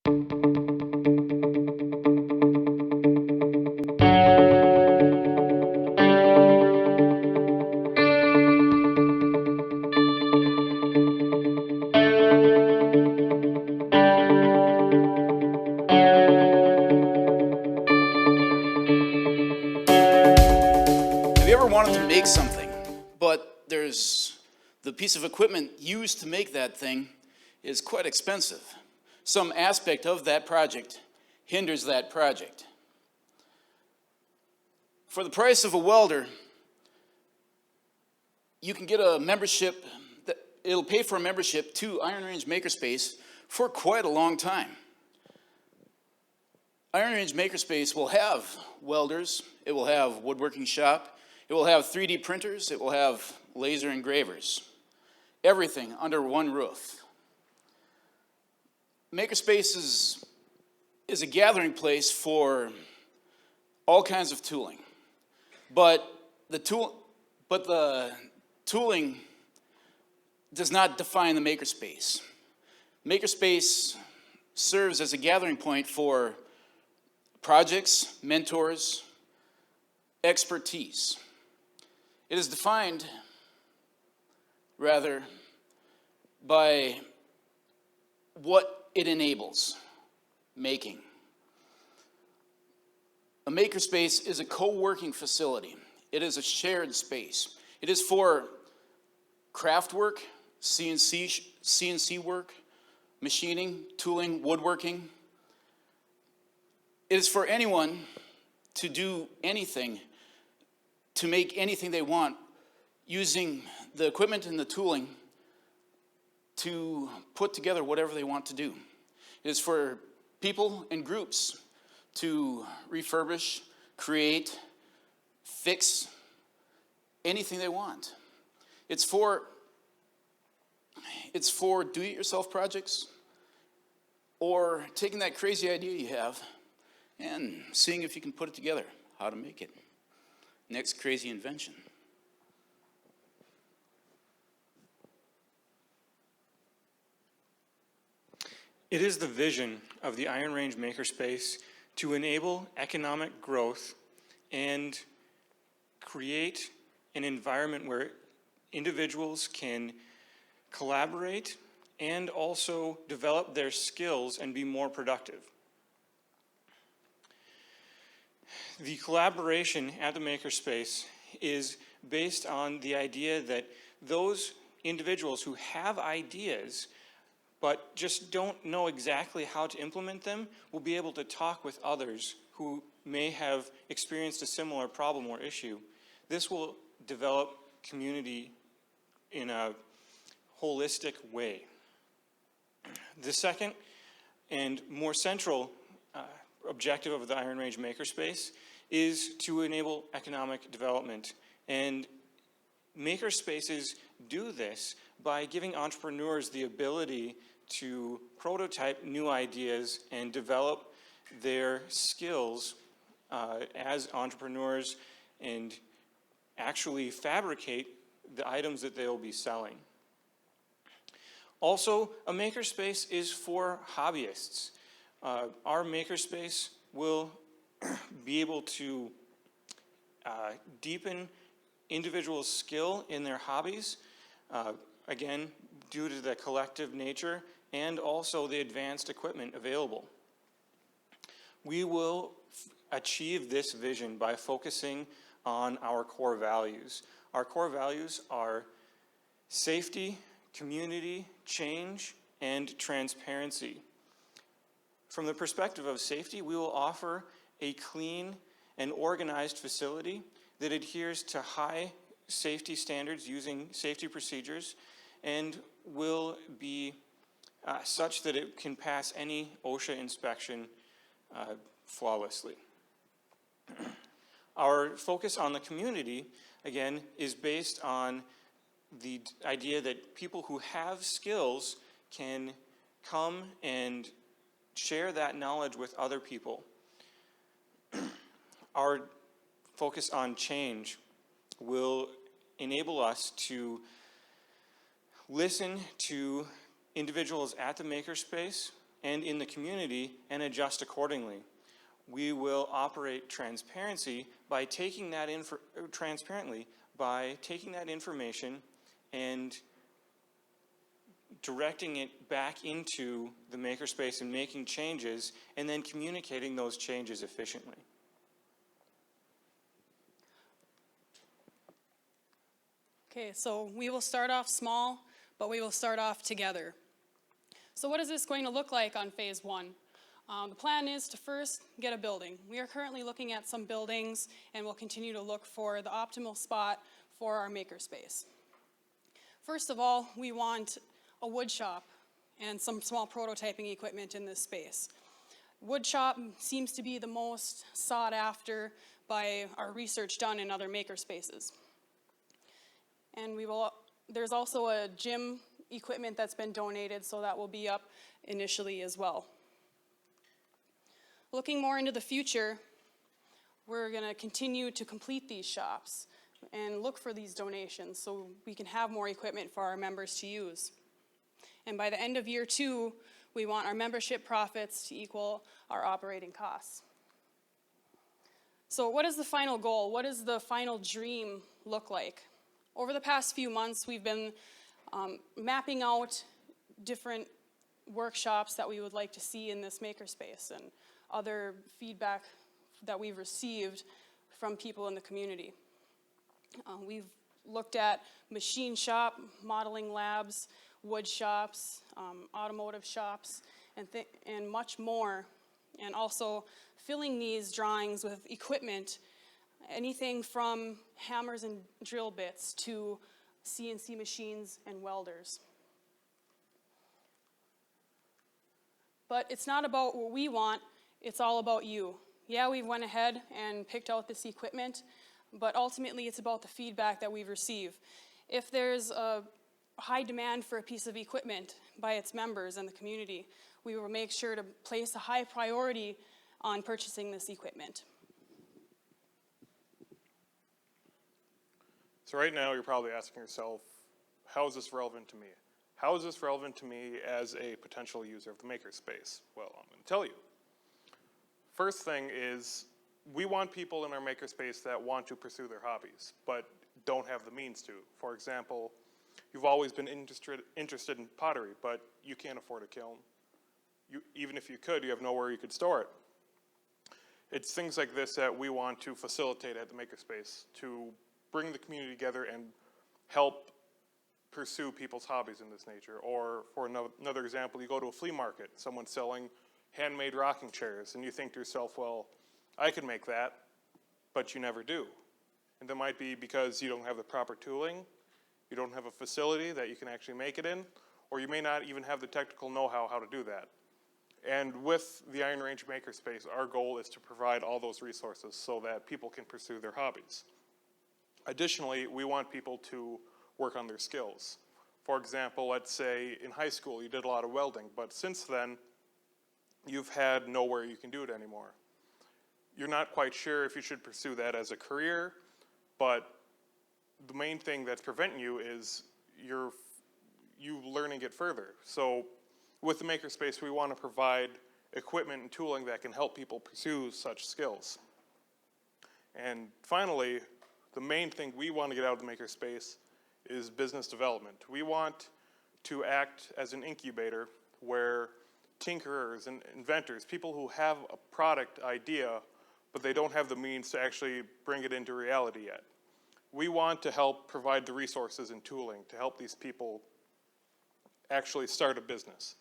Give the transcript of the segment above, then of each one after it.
Have you ever wanted to make something, but the piece of equipment used to make that thing is quite expensive? Some aspect of that project hinders that project. For the price of a welder, you can get a membership, it'll pay for a membership to Iron Range Makerspace for quite a long time. Iron Range Makerspace will have welders, it will have woodworking shop, it will have 3D printers, it will have laser engravers. Everything under one roof. Makerspace is a gathering place for all kinds of tooling. But the tooling does not define the makerspace. Makerspace serves as a gathering point for projects, mentors, expertise. It is defined, rather, by what it enables, making. A makerspace is a co-working facility. It is a shared space. It is for craft work, CNC work, machining, tooling, woodworking. It is for anyone to do anything, to make anything they want, using the equipment and the tooling to put together whatever they want to do. It is for people and groups to refurbish, create, fix anything they want. It's for do-it-yourself projects, or taking that crazy idea you have and seeing if you can put it together, how to make it. Next crazy invention. It is the vision of the Iron Range Makerspace to enable economic growth and create an environment where individuals can collaborate and also develop their skills and be more productive. The collaboration at the Makerspace is based on the idea that those individuals who have ideas but just don't know exactly how to implement them will be able to talk with others who may have experienced a similar problem or issue. This will develop community in a holistic way. The second and more central objective of the Iron Range Makerspace is to enable economic development. And makerspaces do this by giving entrepreneurs the ability to prototype new ideas and develop their skills as entrepreneurs and actually fabricate the items that they'll be selling. Also, a makerspace is for hobbyists. Our makerspace will be able to deepen individuals' skill in their hobbies, again, due to the collective nature and also the advanced equipment available. We will achieve this vision by focusing on our core values. Our core values are safety, community, change, and transparency. From the perspective of safety, we will offer a clean and organized facility that adheres to high safety standards using safety procedures and will be such that it can pass any OSHA inspection flawlessly. Our focus on the community, again, is based on the idea that people who have skills can come and share that knowledge with other people. Our focus on change will enable us to listen to individuals at the makerspace and in the community and adjust accordingly. We will operate transparently by taking that information and directing it back into the makerspace and making changes, and then communicating those changes efficiently. Okay, so we will start off small, but we will start off together. So what is this going to look like on phase one? The plan is to first get a building. We are currently looking at some buildings, and we'll continue to look for the optimal spot for our makerspace. First of all, we want a wood shop and some small prototyping equipment in this space. Wood shop seems to be the most sought after by our research done in other makerspaces. And there's also a gym equipment that's been donated, so that will be up initially as well. Looking more into the future, we're going to continue to complete these shops and look for these donations so we can have more equipment for our members to use. And by the end of year 2, we want our membership profits to equal our operating costs. So what is the final goal? What does the final dream look like? Over the past few months, we've been mapping out different workshops that we would like to see in this makerspace and other feedback that we've received from people in the community. We've looked at machine shop, modeling labs, wood shops, automotive shops, and much more, and also filling these drawings with equipment, anything from hammers and drill bits to CNC machines and welders. But it's not about what we want, it's all about you. Yeah, we went ahead and picked out this equipment, but ultimately it's about the feedback that we've received. If there's a high demand for a piece of equipment by its members and the community, we will make sure to place a high priority on purchasing this equipment. So right now you're probably asking yourself, how is this relevant to me? How is this relevant to me as a potential user of the makerspace? Well, I'm going to tell you. First thing is, we want people in our makerspace that want to pursue their hobbies, but don't have the means to. For example, you've always been interested in pottery, but you can't afford a kiln. Even if you could, you have nowhere you could store it. It's things like this that we want to facilitate at the makerspace, to bring the community together and help pursue people's hobbies in this nature. Or for another example, you go to a flea market, someone's selling handmade rocking chairs, and you think to yourself, well, I could make that, but you never do. And that might be because you don't have the proper tooling, you don't have a facility that you can actually make it in, or you may not even have the technical know-how how to do that. And with the Iron Range Makerspace, our goal is to provide all those resources so that people can pursue their hobbies. Additionally, we want people to work on their skills. For example, let's say in high school you did a lot of welding, but since then you've had nowhere you can do it anymore. You're not quite sure if you should pursue that as a career, but the main thing that's preventing you is you learning it further. So with the Makerspace, we want to provide equipment and tooling that can help people pursue such skills. And finally, the main thing we want to get out of the Makerspace is business development. We want to act as an incubator where tinkerers and inventors, people who have a product idea, but they don't have the means to actually bring it into reality yet. We want to help provide the resources and tooling to help these people actually start a business.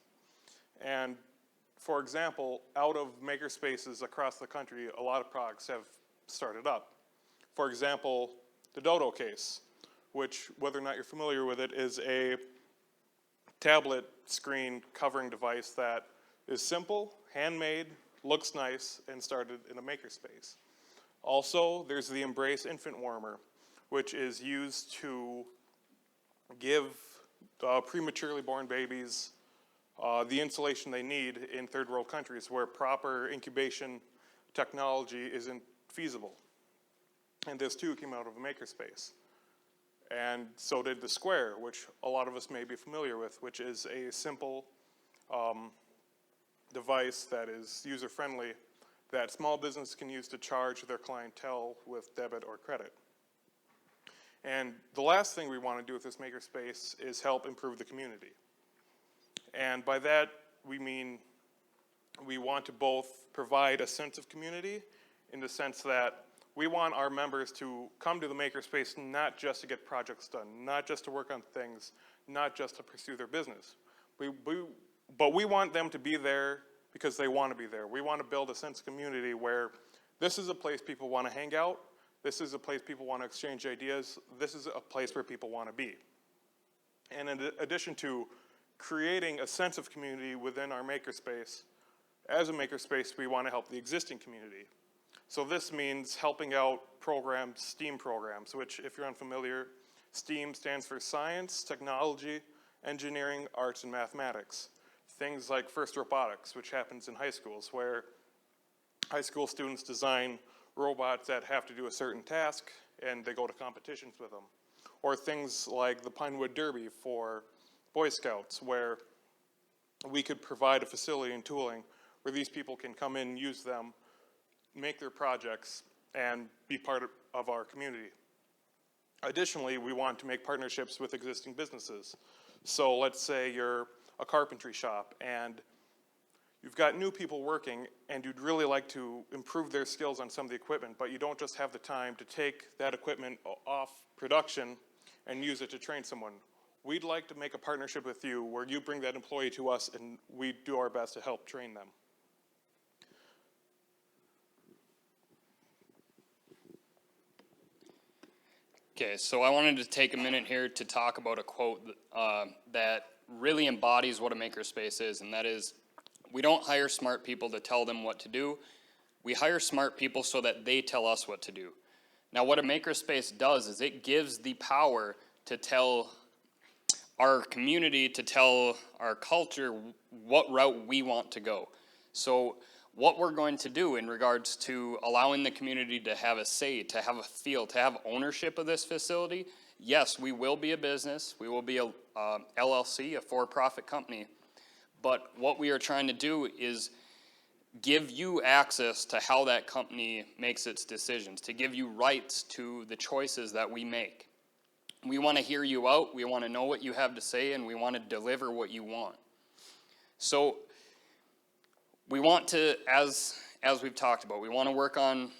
And for example, out of makerspaces across the country, a lot of products have started up. For example, the Dodo case, which, whether or not you're familiar with it, is a tablet screen covering device that is simple, handmade, looks nice, and started in a makerspace. Also, there's the Embrace infant warmer, which is used to give prematurely born babies the insulation they need in third world countries where proper incubation technology isn't feasible. And this too came out of a makerspace. And so did the Square, which a lot of us may be familiar with, which is a simple device that is user-friendly that small business can use to charge their clientele with debit or credit. And the last thing we want to do with this makerspace is help improve the community. And by that, we mean we want to both provide a sense of community in the sense that we want our members to come to the makerspace not just to get projects done, not just to work on things, not just to pursue their business. But we want them to be there because they want to be there. We want to build a sense of community where this is a place people want to hang out. This is a place people want to exchange ideas. This is a place where people want to be. And in addition to creating a sense of community within our makerspace, as a makerspace, we want to help the existing community. So this means helping out programs, STEAM programs, which, if you're unfamiliar, STEAM stands for science, technology, engineering, arts, and mathematics. Things like FIRST Robotics, which happens in high schools, where high school students design robots that have to do a certain task, and they go to competitions with them. Or things like the Pinewood Derby for Boy Scouts, where we could provide a facility and tooling where these people can come in, use them, make their projects, and be part of our community. Additionally, we want to make partnerships with existing businesses. So let's say you're a carpentry shop and you've got new people working and you'd really like to improve their skills on some of the equipment, but you don't just have the time to take that equipment off production and use it to train someone. We'd like to make a partnership with you where you bring that employee to us and we do our best to help train them. Okay, so I wanted to take a minute here to talk about a quote that really embodies what a makerspace is, and that is, we don't hire smart people to tell them what to do. We hire smart people so that they tell us what to do. Now, what a makerspace does is it gives the power to tell our community, to tell our culture what route we want to go. So what we're going to do in regards to allowing the community to have a say, to have a feel, to have ownership of this facility, yes, we will be a business. We will be a LLC, a for-profit company. But what we are trying to do is give you access to how that company makes its decisions, to give you rights to the choices that we make. We want to hear you out, we want to know what you have to say, and we want to deliver what you want. So we want to, as we've talked about, we want to work on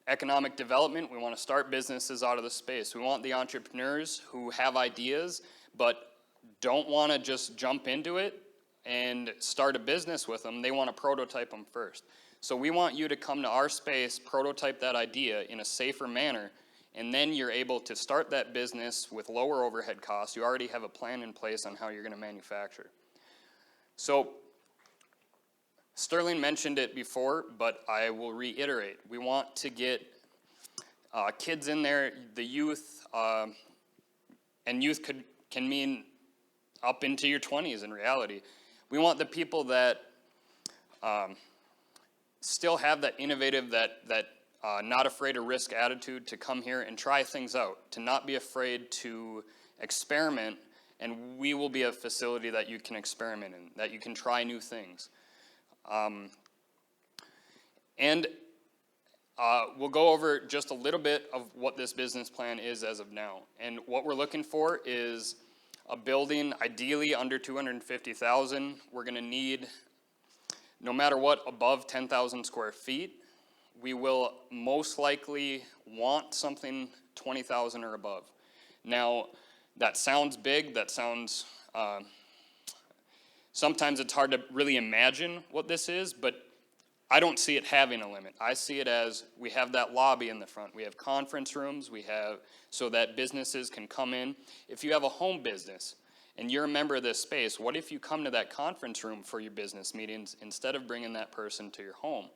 economic development. We want to start businesses out of the space. We want the entrepreneurs who have ideas but don't want to just jump into it and start a business with them. They want to prototype them first. So we want you to come to our space, prototype that idea in a safer manner, and then you're able to start that business with lower overhead costs. You already have a plan in place on how you're going to manufacture. So Sterling mentioned it before, but I will reiterate. We want to get kids in there, the youth, and youth can mean up into your 20s in reality. We want the people that still have that innovative, that not afraid of risk attitude to come here and try things out, to not be afraid to experiment, and we will be a facility that you can experiment in, that you can try new things. We'll go over just a little bit of what this business plan is as of now. And what we're looking for is a building ideally under 250,000. We're going to need, no matter what, above 10,000 square feet. We will most likely want something 20,000 or above. Now, that sounds big, that sounds, sometimes it's hard to really imagine what this is, but I don't see it having a limit. I see it as we have that lobby in the front. We have conference rooms. We have so that businesses can come in. If you have a home business and you're a member of this space, what if you come to that conference room for your business meetings instead of bringing that person to your home?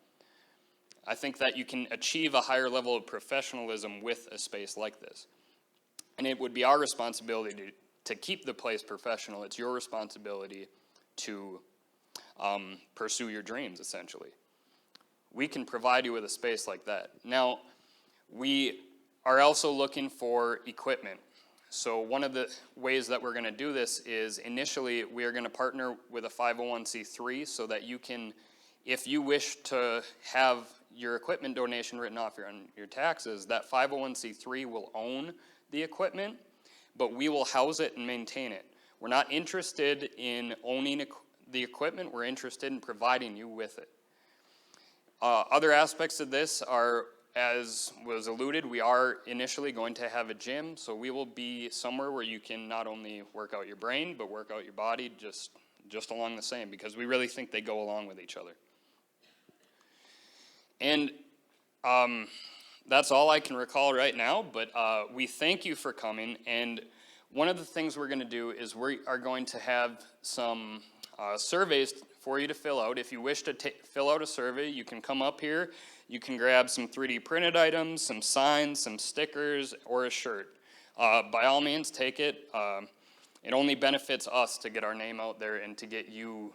I think that you can achieve a higher level of professionalism with a space like this. And it would be our responsibility to keep the place professional. It's your responsibility to pursue your dreams, essentially. We can provide you with a space like that. Now, we are also looking for equipment. So one of the ways that we're going to do this is initially we are going to partner with a 501c3 so that you can, if you wish to have your equipment donation written off on your taxes, that 501c3 will own the equipment, but we will house it and maintain it. We're not interested in owning the equipment, we're interested in providing you with it. Other aspects of this are, as was alluded, we are initially going to have a gym, so we will be somewhere where you can not only work out your brain, but work out your body just along the same, because we really think they go along with each other. And that's all I can recall right now, but we thank you for coming, and one of the things we're going to do is we are going to have some surveys for you to fill out. If you wish to fill out a survey, you can come up here. You can grab some 3D printed items, some signs, some stickers, or a shirt. By all means, take it. It only benefits us to get our name out there and to get you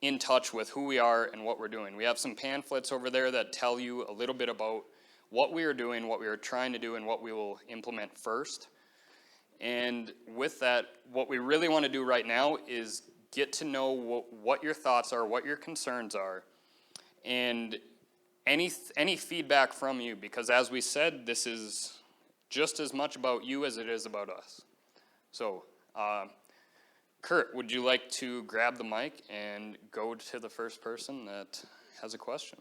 in touch with who we are and what we're doing. We have some pamphlets over there that tell you a little bit about what we are doing, what we are trying to do, and what we will implement first. And with that, what we really want to do right now is get to know what your thoughts are, what your concerns are, and any feedback from you, because as we said, this is just as much about you as it is about us. So, Kurt, would you like to grab the mic and go to the first person that has a question?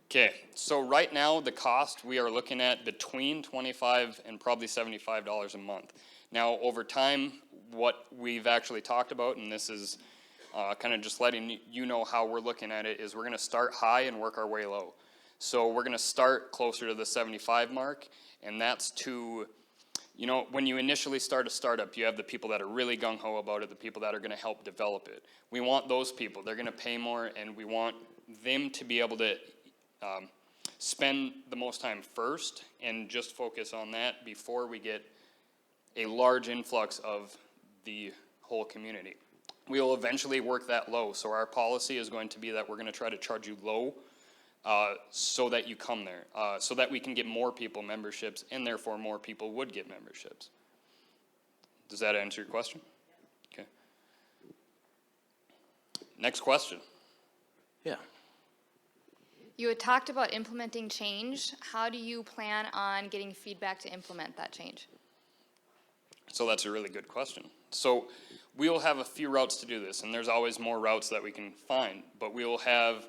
Okay, so right now the cost we are looking at between $25 and probably $75 a month. Now over time, what we've actually talked about, and this is kind of just letting you know how we're looking at it, is we're going to start high and work our way low. So we're going to start closer to the 75 mark, and that's to, you know, when you initially start a startup, you have the people that are really gung-ho about it, the people that are going to help develop it. We want those people. They're going to pay more, and we want them to be able to spend the most time first and just focus on that before we get a large influx of the whole community. We will eventually work that low. So our policy is going to be that we're going to try to charge you low so that you come there, so that we can get more people memberships, and therefore more people would get memberships. Does that answer your question? Okay. Next question. Yeah. You had talked about implementing change. How do you plan on getting feedback to implement that change? So that's a really good question. So we will have a few routes to do this, and there's always more routes that we can find, but we will have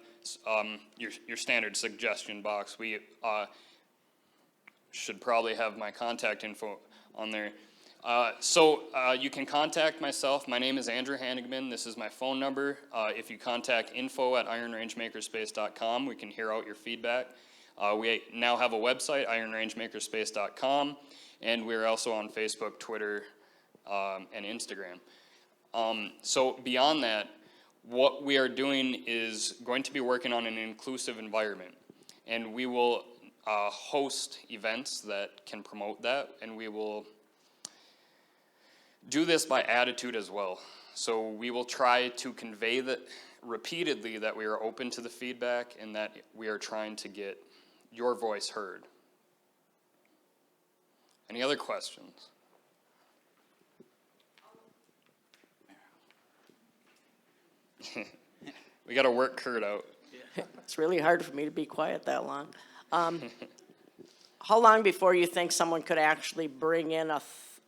your standard suggestion box. We should probably have my contact info on there. So you can contact myself. My name is Andrew Hanigman. This is my phone number. If you contact info@ironrangemakerspace.com, we can hear out your feedback. We now have a website, ironrangemakerspace.com, and we're also on Facebook, Twitter, and Instagram. So beyond that, what we are doing is going to be working on an inclusive environment, and we will host events that can promote that, and we will do this by attitude as well. So we will try to convey that repeatedly, that we are open to the feedback and that we are trying to get your voice heard. Any other questions? We got to work Kurt out. It's really hard for me to be quiet that long. How long before you think someone could actually bring in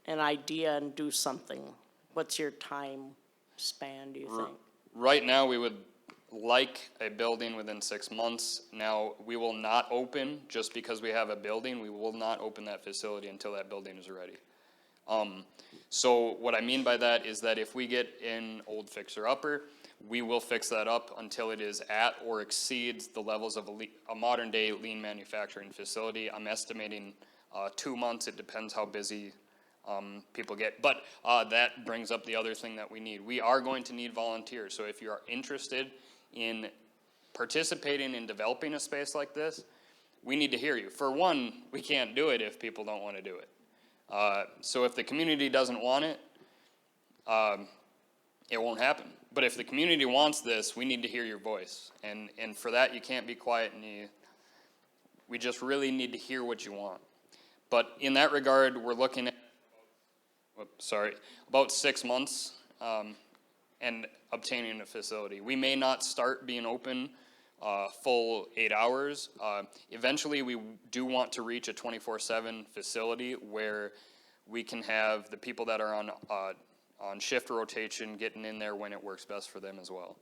an idea and do something? What's your time span, do you think? Right now, we would like a building within 6 months. Now, we will not open just because we have a building. We will not open that facility until that building is ready. So what I mean by that is that if we get an old fixer-upper, we will fix that up until it is at or exceeds the levels of a modern-day lean manufacturing facility. I'm estimating 2 months. It depends how busy people get. But that brings up the other thing that we need. We are going to need volunteers. So if you are interested in participating in developing a space like this, we need to hear you. For one, we can't do it if people don't want to do it. So if the community doesn't want it, it won't happen. But if the community wants this, we need to hear your voice. And for that, you can't be quiet, and We just really need to hear what you want. But in that regard, we're looking at, about 6 months and obtaining a facility. We may not start being open full 8 hours. Eventually, we do want to reach a 24/7 facility where we can have the people that are on shift rotation getting in there when it works best for them as well.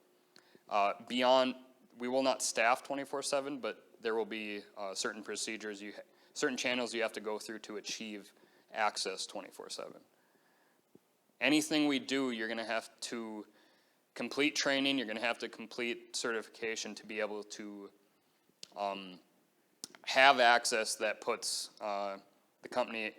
Beyond, we will not staff 24/7, but there will be certain procedures, certain channels you have to go through to achieve access 24/7. Anything we do, you're going to have to complete training, you're going to have to complete certification to be able to have access that puts the company,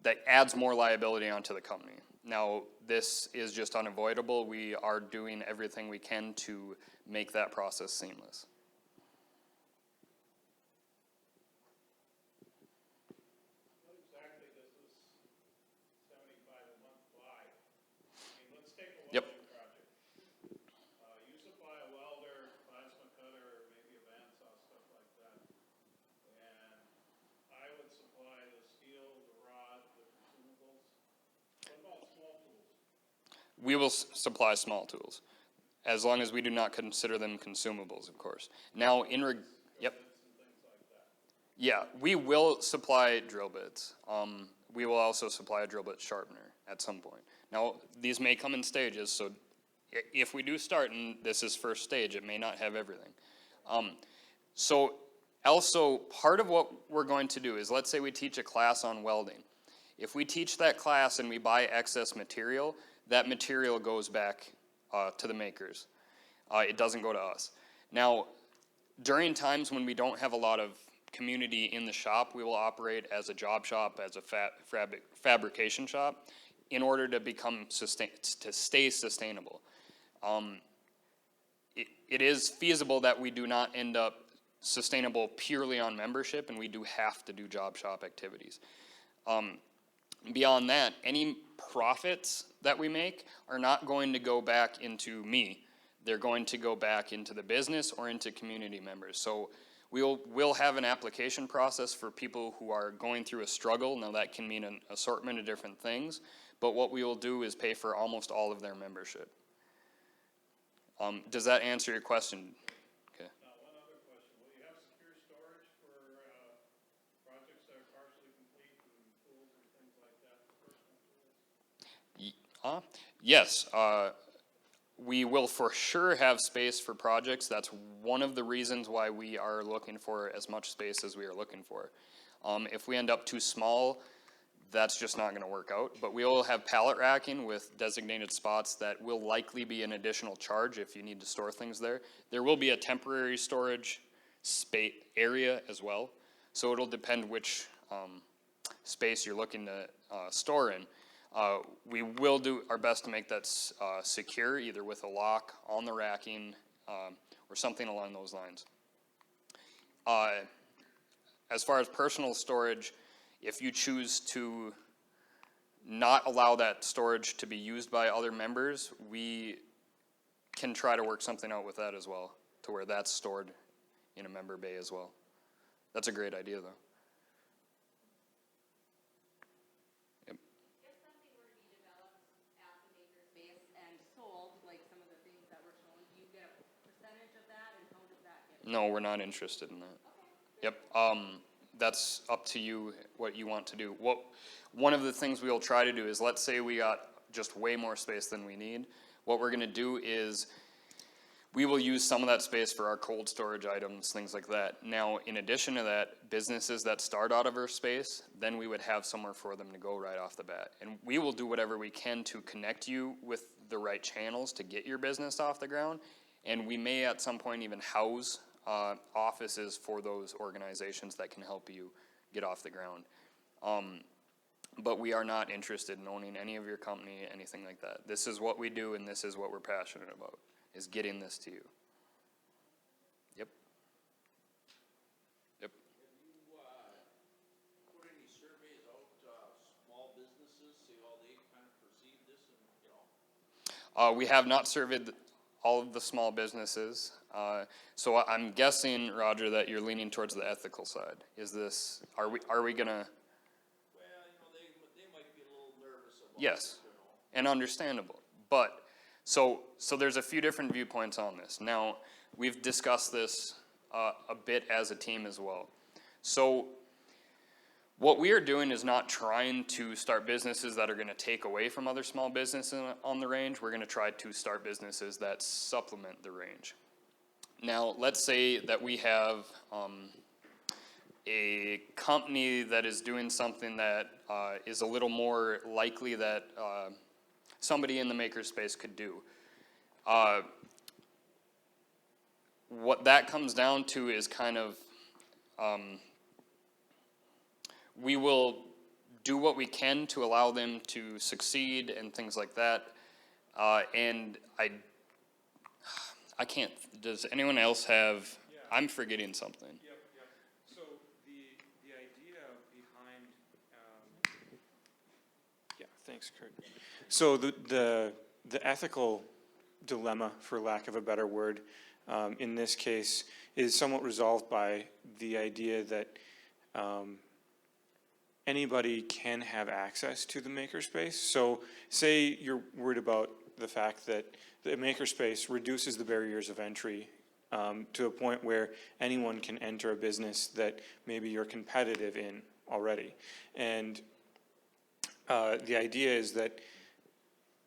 that adds more liability onto the company. Now, this is just unavoidable. We are doing everything we can to make that process seamless. What exactly does this 75 a month buy? I mean, let's take a Yep. welding project. You supply a welder, plasma cutter, maybe a bandsaw, stuff like that. And I would supply the steel, the rod, the consumables. What about small tools? We will supply small tools, as long as we do not consider them consumables, of course. Now, yep. Yeah, we will supply drill bits. We will also supply a drill bit sharpener at some point. Now, these may come in stages, so if we do start, and this is first stage, it may not have everything. So also, part of what we're going to do is, let's say we teach a class on welding. If we teach that class and we buy excess material, that material goes back to the makers. It doesn't go to us. Now, during times when we don't have a lot of community in the shop, we will operate as a job shop, as a fabrication shop, in order to stay sustainable. It is feasible that we do not end up sustainable purely on membership, and we do have to do job shop activities. Beyond that, any profits that we make are not going to go back into me. They're going to go back into the business or into community members. So we'll have an application process for people who are going through a struggle. Now, that can mean an assortment of different things, but what we will do is pay for almost all of their membership. Does that answer your question? Okay. Now, one other question. Will you have secure storage for projects that are partially complete and tools and things like that, personal tools? Yes, we will for sure have space for projects. That's one of the reasons why we are looking for as much space as we are looking for. If we end up too small, that's just not going to work out. But we will have pallet racking with designated spots that will likely be an additional charge if you need to store things there. There will be a temporary storage space area as well. So it'll depend which space you're looking to store in. We will do our best to make that secure, either with a lock on the racking or something along those lines. As far as personal storage, if you choose to not allow that storage to be used by other members, we can try to work something out with that as well, to where that's stored in a member bay as well. That's a great idea, though. Yep. If something were to be developed at the makerspace and sold, like some of the things that were shown, do you get a percentage of that, and how does that get? No, we're not interested in that. Yep. That's up to you what you want to do. One of the things we'll try to do is, let's say we got just way more space than we need. What we're going to do is we will use some of that space for our cold storage items, things like that. Now, in addition to that, businesses that start out of our space, then we would have somewhere for them to go right off the bat. And we will do whatever we can to connect you with the right channels to get your business off the ground. And we may at some point even house offices for those organizations that can help you get off the ground. But we are not interested in owning any of your company, anything like that. This is what we do, and this is what we're passionate about, is getting this to you. Yep. Yep. Have you put any surveys out to small businesses, see how they kind of perceive this and, We have not surveyed all of the small businesses. So I'm guessing, Roger, that you're leaning towards the ethical side. Is this, are we gonna? Well, you know, they might be a little nervous about it, Yes, you know. and understandable. But, so there's a few different viewpoints on this. Now, we've discussed this a bit as a team as well. So, what we are doing is not trying to start businesses that are gonna take away from other small businesses on the range. We're gonna try to start businesses that supplement the range. Now, let's say that we have a company that is doing something that is a little more likely that somebody in the makerspace could do. What that comes down to is kind of, we will do what we can to allow them to succeed and things like that. And I can't, does anyone else have, I'm forgetting something. Yep. So the idea behind, yeah, thanks, Kurt. So the ethical dilemma, for lack of a better word, in this case, is somewhat resolved by the idea that anybody can have access to the makerspace. So say you're worried about the fact that the makerspace reduces the barriers of entry to a point where anyone can enter a business that maybe you're competitive in already. And the idea is that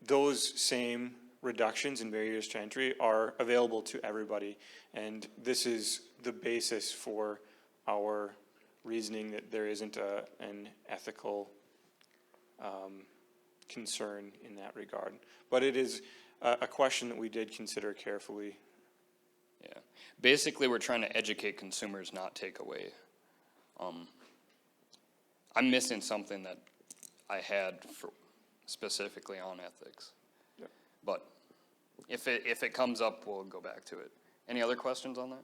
those same reductions in barriers to entry are available to everybody. And this is the basis for our reasoning that there isn't an ethical concern in that regard. But it is a question that we did consider carefully. Yeah, basically we're trying to educate consumers, not take away. I'm missing something that I had for specifically on ethics. Yep. But if it comes up, we'll go back to it. Any other questions on that?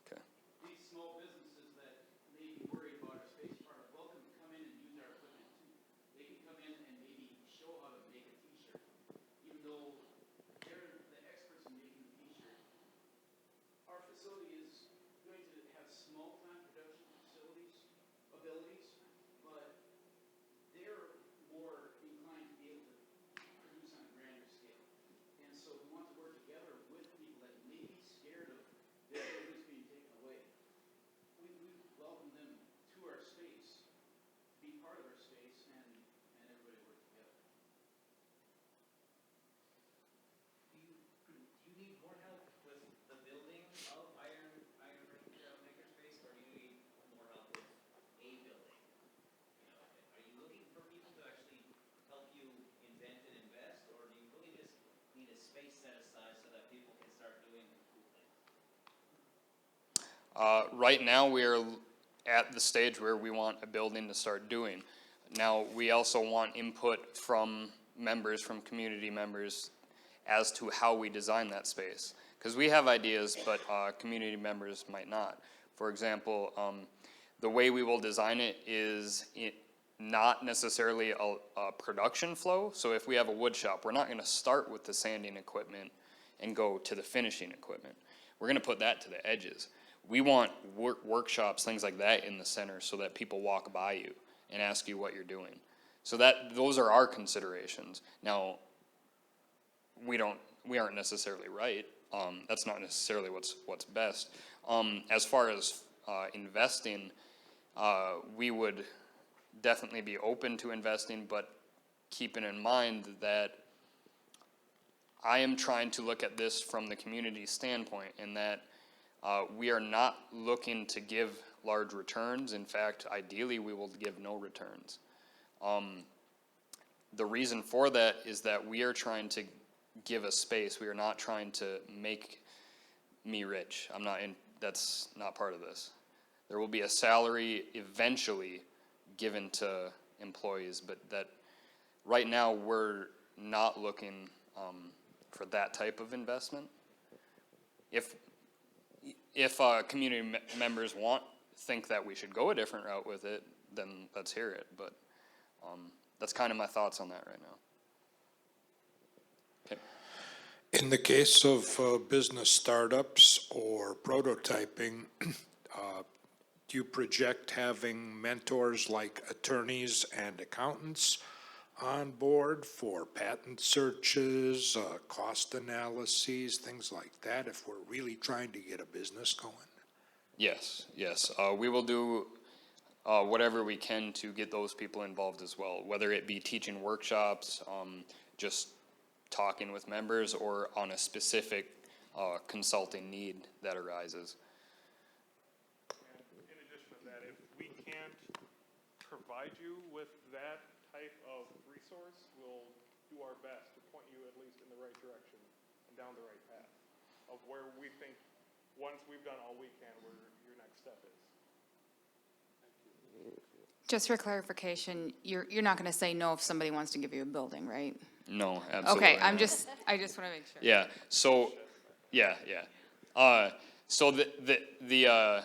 Okay. These small businesses that may be worried about our space are welcome to come in and use our equipment too. They can come in and maybe show how to make a t-shirt, even though they're the experts in making the t-shirt. Our facility is going to have small-time production abilities, but they're more inclined to be able to produce on a grander scale. And so we want to work together with people that may be scared of their business being taken away. We welcome them to our space, be part of our space, and everybody work together. Do you need more help with the building of Iron Range Makerspace, or do you need more help with a building? You know, are you looking for people to actually help you invent and invest, or do you really just need a space set aside so that people can start doing cool things? Right now, we are at the stage where we want a building to start doing. Now, we also want input from members, from community members, as to how we design that space. Because we have ideas, but community members might not. For example, the way we will design it is not necessarily a production flow. So if we have a wood shop, we're not going to start with the sanding equipment and go to the finishing equipment. We're going to put that to the edges. We want workshops, things like that in the center so that people walk by you and ask you what you're doing. So those are our considerations. Now, we aren't necessarily right. That's not necessarily what's best. As far as investing, we would definitely be open to investing, but keeping in mind that I am trying to look at this from the community standpoint, in that we are not looking to give large returns. In fact, ideally, we will give no returns. The reason for that is that we are trying to give a space. We are not trying to make me rich. That's not part of this. There will be a salary eventually given to employees, but that right now we're not looking for that type of investment. If community members think that we should go a different route with it, then let's hear it. But that's kind of my thoughts on that right now. Okay. In the case of business startups or prototyping, do you project having mentors like attorneys and accountants on board for patent searches, cost analyses, things like that, if we're really trying to get a business going? Yes, yes. We will do whatever we can to get those people involved as well, whether it be teaching workshops, just talking with members, or on a specific consulting need that arises. And in addition to that, if we can't provide you with that type of resource, we'll do our best to point you at least in the right direction and down the right path of where we think, once we've done all we can, where your next step is. Just for clarification, you're not gonna say no if somebody wants to give you a building, right? No, absolutely. Okay, not. I just wanna make sure. Yeah, so, yeah. So the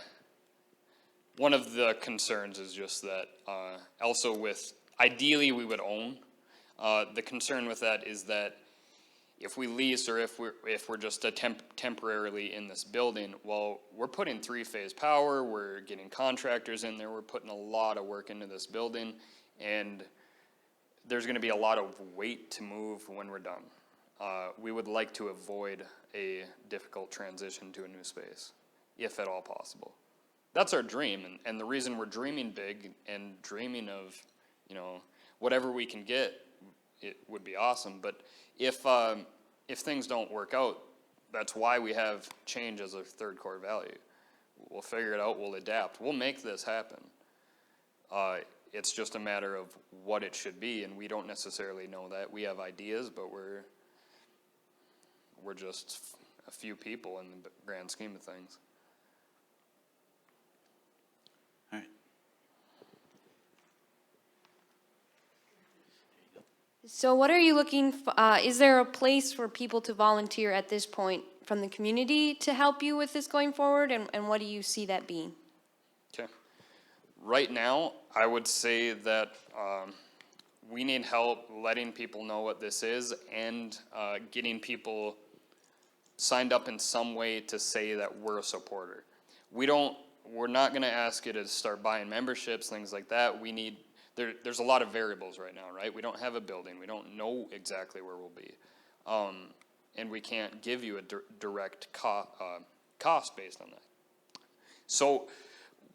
one of the concerns is just that, also with, ideally we would own. The concern with that is that if we lease, or if we're just temporarily in this building, well, we're putting three-phase power, we're getting contractors in there, we're putting a lot of work into this building, and there's gonna be a lot of weight to move when we're done. We would like to avoid a difficult transition to a new space, if at all possible. That's our dream, and the reason we're dreaming big and dreaming of, whatever we can get, it would be awesome. But if things don't work out, that's why we have change as a third core value. We'll figure it out, we'll adapt, we'll make this happen. It's just a matter of what it should be, and we don't necessarily know that. We have ideas, but we're just a few people in the grand scheme of things. All right. So what are you looking for? Is there a place for people to volunteer at this point from the community to help you with this going forward? And what do you see that being? Okay. Right now, I would say that we need help letting people know what this is, and getting people signed up in some way to say that we're a supporter. We're not gonna ask you to start buying memberships, things like that. There's a lot of variables right now, right? We don't have a building, we don't know exactly where we'll be. And we can't give you a direct cost based on that. So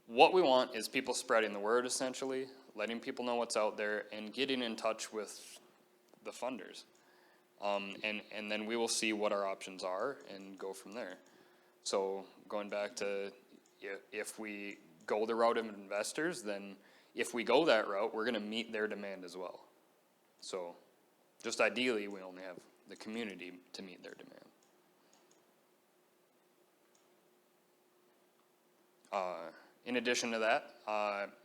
what we want is people spreading the word, essentially, letting people know what's out there, and getting in touch with the funders. And then we will see what our options are and go from there. So going back to, if we go the route of investors, then if we go that route, we're gonna meet their demand as well. So just ideally, we only have the community to meet their demand. In addition to that,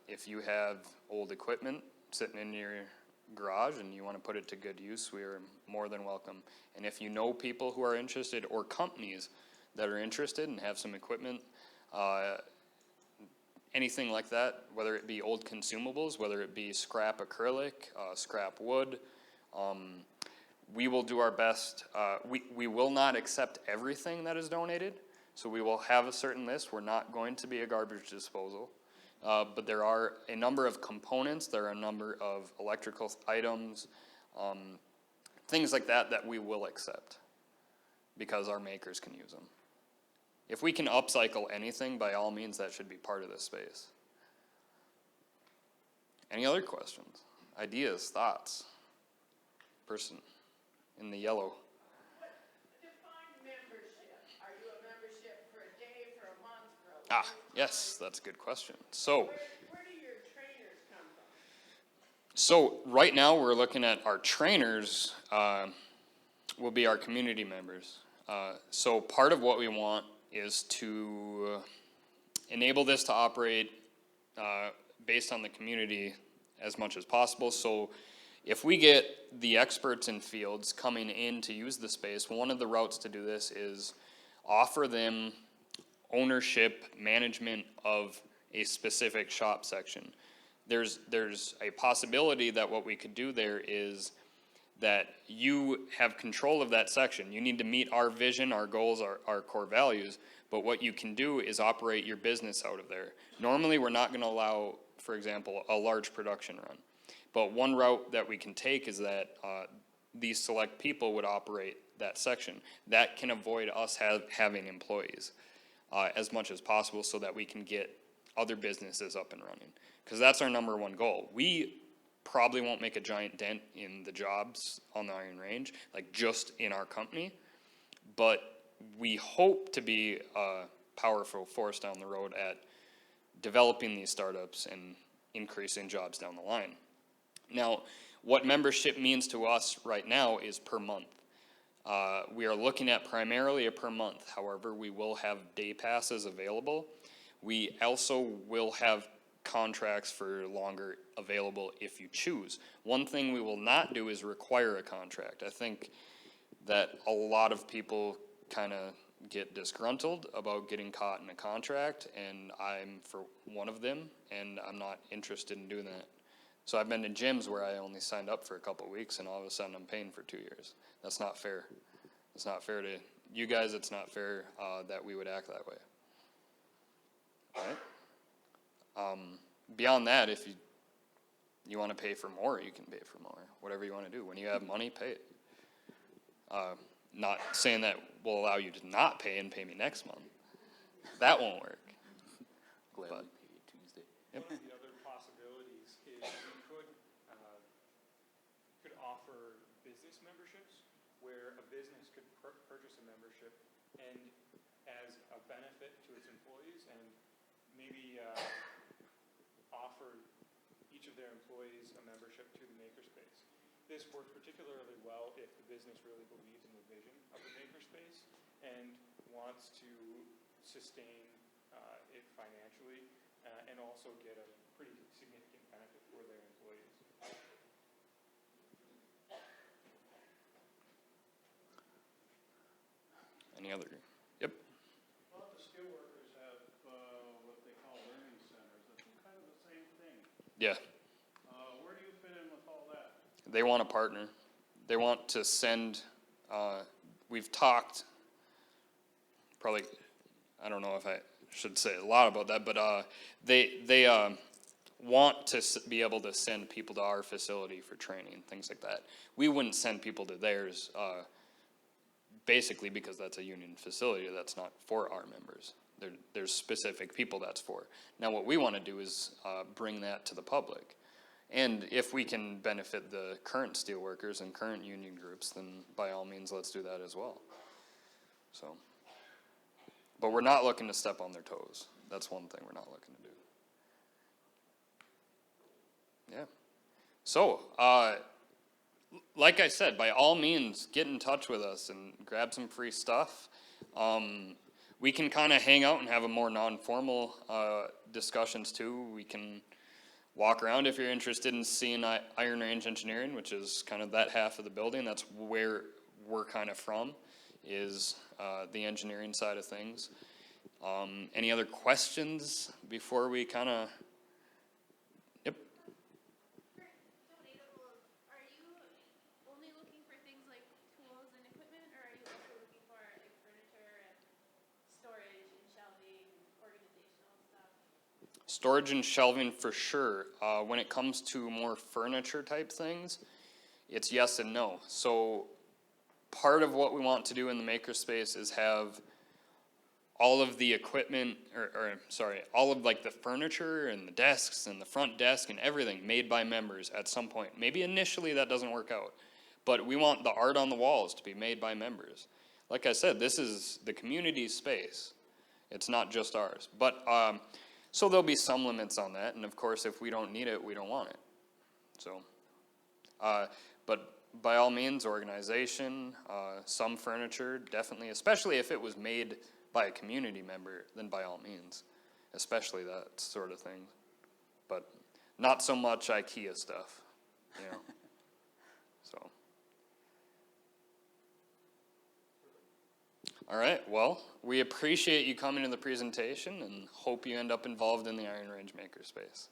if you have old equipment sitting in your garage and you want to put it to good use, we are more than welcome. And if you know people who are interested, or companies that are interested and have some equipment, anything like that, whether it be old consumables, whether it be scrap acrylic, scrap wood, we will do our best. We will not accept everything that is donated, so we will have a certain list. We're not going to be a garbage disposal, but there are a number of components, there are a number of electrical items, things like that we will accept, because our makers can use them. If we can upcycle anything, by all means, that should be part of this space. Any other questions, ideas, thoughts? Person in the yellow. Define membership. Are you a membership for a day, for a month, for a week? Yes, that's a good question. So, Where do your trainers come from? So right now we're looking at our trainers will be our community members. So part of what we want is to enable this to operate based on the community as much as possible. So if we get the experts in fields coming in to use the space, one of the routes to do this is offer them ownership, management of a specific shop section. There's a possibility that what we could do there is that you have control of that section. You need to meet our vision, our goals, our core values, but what you can do is operate your business out of there. Normally, we're not gonna allow, for example, a large production run. But one route that we can take is that these select people would operate that section. That can avoid us having employees as much as possible so that we can get other businesses up and running. Because that's our number one goal. We probably won't make a giant dent in the jobs on the Iron Range, like just in our company, but we hope to be a powerful force down the road at developing these startups and increasing jobs down the line. Now, what membership means to us right now is per month. We are looking at primarily a per month. However, we will have day passes available. We also will have contracts for longer available if you choose. One thing we will not do is require a contract. I think that a lot of people kind of get disgruntled about getting caught in a contract, and I'm for one of them, and I'm not interested in doing that. So I've been to gyms where I only signed up for a couple of weeks, and all of a sudden I'm paying for 2 years. That's not fair. It's not fair to you guys. It's not fair that we would act that way. All right. Beyond that, if you want to pay for more, you can pay for more. Whatever you want to do. When you have money, pay it. Not saying that will allow you to not pay and pay me next month. That won't work. But, yep. One of the other possibilities is you could offer business memberships where a business could purchase a membership and as a benefit to its employees and maybe offer each of their employees a membership to the makerspace. This works particularly well if the business really believes in the vision of the makerspace and wants to sustain it financially and also get a pretty significant benefit for their employees. Any other? Yep. Well, the steelworkers have what they call learning centers. It's kind of the same thing. Yeah. Where do you fit in with all that? They want a partner. They want to send, we've talked, probably, I don't know if I should say a lot about that, but they want to be able to send people to our facility for training, things like that. We wouldn't send people to theirs, basically because that's a union facility that's not for our members. There's specific people that's for. Now what we want to do is bring that to the public. And if we can benefit the current steelworkers and current union groups, then by all means, let's do that as well. So, but we're not looking to step on their toes. That's one thing we're not looking to do. Yeah. So, like I said, by all means, get in touch with us and grab some free stuff. We can kind of hang out and have a more non-formal discussions too. We can walk around if you're interested in seeing Iron Range Engineering, which is kind of that half of the building. That's where we're kind of from, is the engineering side of things. Any other questions before we kind of? Yep. Are you only looking for things like tools and equipment, or are you also looking for like furniture and storage and shelving, organizational stuff? Storage and shelving for sure. When it comes to more furniture type things, it's yes and no. So part of what we want to do in the makerspace is have all of the equipment, all of like the furniture and the desks and the front desk and everything made by members at some point. Maybe initially that doesn't work out, but we want the art on the walls to be made by members. Like I said, this is the community's space. It's not just ours. But so there'll be some limits on that, and of course, if we don't need it, we don't want it. So, but by all means, organization, some furniture, definitely, especially if it was made by a community member, then by all means, especially that sort of thing. But not so much IKEA stuff, you know. So. All right, well, we appreciate you coming to the presentation and hope you end up involved in the Iron Range Makerspace.